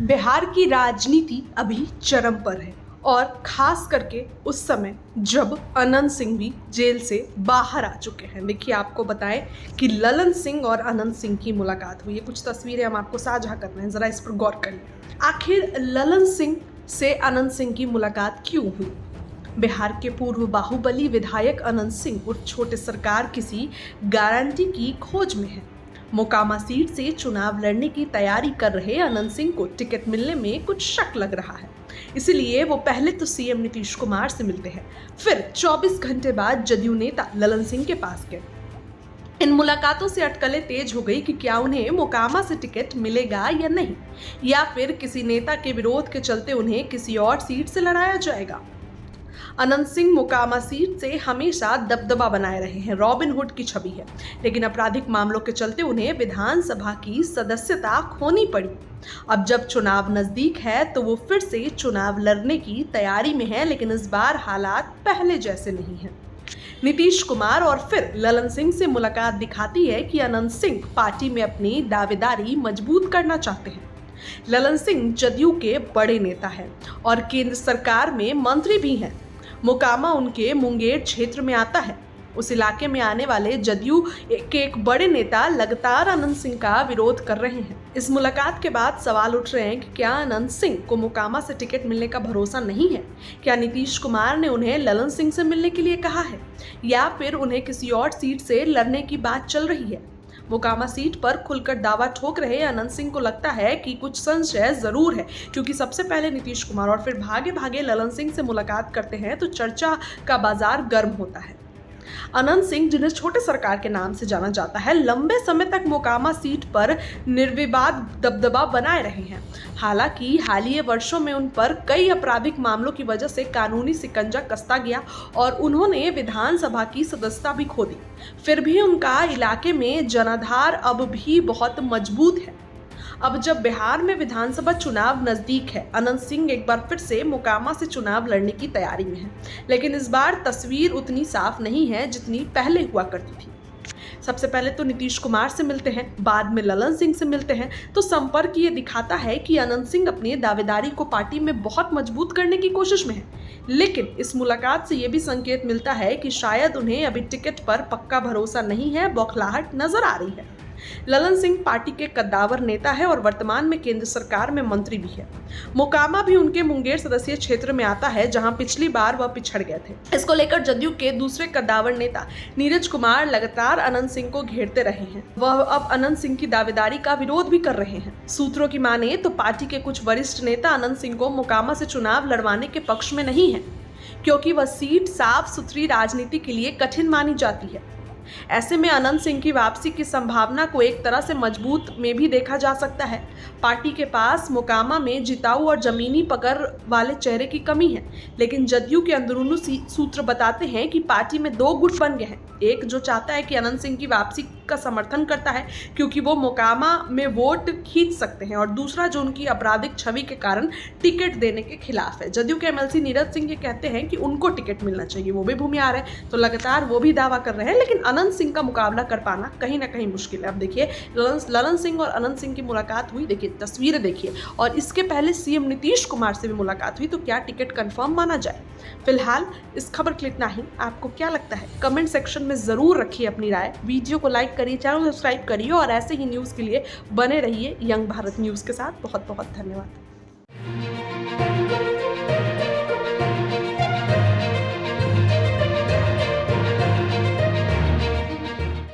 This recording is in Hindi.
बिहार की राजनीति अभी चरम पर है और खास करके उस समय जब अनंत सिंह भी जेल से बाहर आ चुके हैं। देखिए, आपको बताएं कि ललन सिंह और अनंत सिंह की मुलाकात हुई है। कुछ तस्वीरें हम आपको साझा कर रहे हैं, जरा इस पर गौर करिए। आखिर ललन सिंह से अनंत सिंह की मुलाकात क्यों हुई? बिहार के पूर्व बाहुबली विधायक अनंत सिंह उर्फ छोटे सरकार किसी गारंटी की खोज में है। मोकामा सीट से चुनाव लड़ने की तैयारी कर रहे अनंत सिंह को टिकट मिलने में कुछ शक लग रहा है। इसलिए वो पहले तो सीएम नीतीश कुमार से मिलते हैं, फिर 24 घंटे बाद जदयू नेता ललन सिंह के पास गए। इन मुलाकातों से अटकलें तेज हो गई कि क्या उन्हें मोकामा से टिकट मिलेगा या नहीं, या फिर किसी नेता के विरोध के चलते उन्हें किसी और सीट से लड़ाया जाएगा। अनंत सिंह मोकामा सीट से हमेशा दबदबा बनाए रहे हैं, रॉबिन हुड की छवि है, लेकिन आपराधिक मामलों के चलते उन्हें विधानसभा की सदस्यता खोनी पड़ी। अब जब चुनाव नजदीक है तो वो फिर से चुनाव लड़ने की तैयारी में है, लेकिन इस बार हालात पहले जैसे नहीं हैं। नीतीश कुमार और फिर ललन सिंह से मुलाकात दिखाती है कि अनंत सिंह पार्टी में अपनी दावेदारी मजबूत करना चाहते हैं। ललन सिंह जदयू के बड़े नेता हैं और केंद्र सरकार में मंत्री भी हैं। मोकामा उनके मुंगेर क्षेत्र में आता है। उस इलाके में आने वाले जदयू के एक बड़े नेता लगातार अनंत सिंह का विरोध कर रहे हैं। इस मुलाकात के बाद सवाल उठ रहे हैं कि क्या अनंत सिंह को मोकामा से टिकट मिलने का भरोसा नहीं है? क्या नीतीश कुमार ने उन्हें ललन सिंह से मिलने के लिए कहा है, या फिर उन्हें किसी और सीट से लड़ने की बात चल रही है? मोकामा सीट पर खुलकर दावा ठोक रहे अनंत सिंह को लगता है कि कुछ संशय जरूर है, क्योंकि सबसे पहले नीतीश कुमार और फिर भागे भागे ललन सिंह से मुलाकात करते हैं तो चर्चा का बाजार गर्म होता है। अनंत सिंह, जिन्हें छोटे सरकार के नाम से जाना जाता है, लंबे समय तक मोकामा सीट पर निर्विवाद दबदबा बनाए रहे हैं। हालांकि हालिया वर्षों में उन पर कई आपराधिक मामलों की वजह से कानूनी शिकंजा कसता गया और उन्होंने विधानसभा की सदस्यता भी खो दी। फिर भी उनका इलाके में जनाधार अब भी बहुत मजबूत है। अब जब बिहार में विधानसभा चुनाव नजदीक है, अनंत सिंह एक बार फिर से मोकामा से चुनाव लड़ने की तैयारी में है, लेकिन इस बार तस्वीर उतनी साफ नहीं है जितनी पहले हुआ करती थी। सबसे पहले तो नीतीश कुमार से मिलते हैं, बाद में ललन सिंह से मिलते हैं, तो संपर्क ये दिखाता है कि अनंत सिंह अपनी दावेदारी को पार्टी में बहुत मजबूत करने की कोशिश में है। लेकिन इस मुलाकात से ये भी संकेत मिलता है कि शायद उन्हें अभी टिकट पर पक्का भरोसा नहीं है, बौखलाहट नजर आ रही है। ललन सिंह पार्टी के कद्दावर नेता है और वर्तमान में केंद्र सरकार में मंत्री भी है। मोकामा भी उनके मुंगेर सदस्यीय क्षेत्र में आता है, जहां पिछली बार वह पिछड़ गए थे। इसको लेकर जदयू के दूसरे कद्दावर नेता नीरज कुमार लगातार अनंत सिंह को घेरते रहे हैं। वह अब अनंत सिंह की दावेदारी का विरोध भी कर रहे हैं। सूत्रों की माने तो पार्टी के कुछ वरिष्ठ नेता अनंत सिंह को मोकामा से चुनाव लड़वाने के पक्ष में नहीं है, क्योंकि वह सीट साफ सुथरी राजनीति के लिए कठिन मानी जाती है। ऐसे में अनंत सिंह की वापसी की संभावना को एक तरह से मजबूत में भी देखा जा सकता है। पार्टी के पास मोकामा में जिताऊ और जमीनी पकड़ वाले चेहरे की कमी है, लेकिन जदयू के अंदरूनी सूत्र बताते हैं कि पार्टी में दो गुट बन गए हैं। एक जो चाहता है कि अनंत सिंह की वापसी का समर्थन करता है क्योंकि वो मोकामा में वोट खींच सकते हैं, और दूसरा जो उनकी आपराधिक छवि के कारण टिकट देने के खिलाफ है। जदयू के एमएलसी नीरज सिंह ये कहते हैं कि उनको टिकट मिलना चाहिए, वो भी भूमिहार है, तो लगातार वो भी दावा कर रहे हैं, लेकिन अनंत सिंह का मुकाबला कर पाना कहीं ना कहीं मुश्किल है। अब देखिए, ललन सिंह और अनंत सिंह की मुलाकात हुई, देखिए तस्वीरें देखिए, और इसके पहले सीएम नीतीश कुमार से भी मुलाकात हुई, तो क्या टिकट कंफर्म माना जाए? फिलहाल इस खबर के लिए इतना ही। आपको क्या लगता है? कमेंट सेक्शन में जरूर रखिए अपनी राय। वीडियो को लाइक करिए, चैनल सब्सक्राइब करिए, और ऐसे ही न्यूज़ के लिए बने रहिए यंग भारत न्यूज़ के साथ। बहुत बहुत धन्यवाद।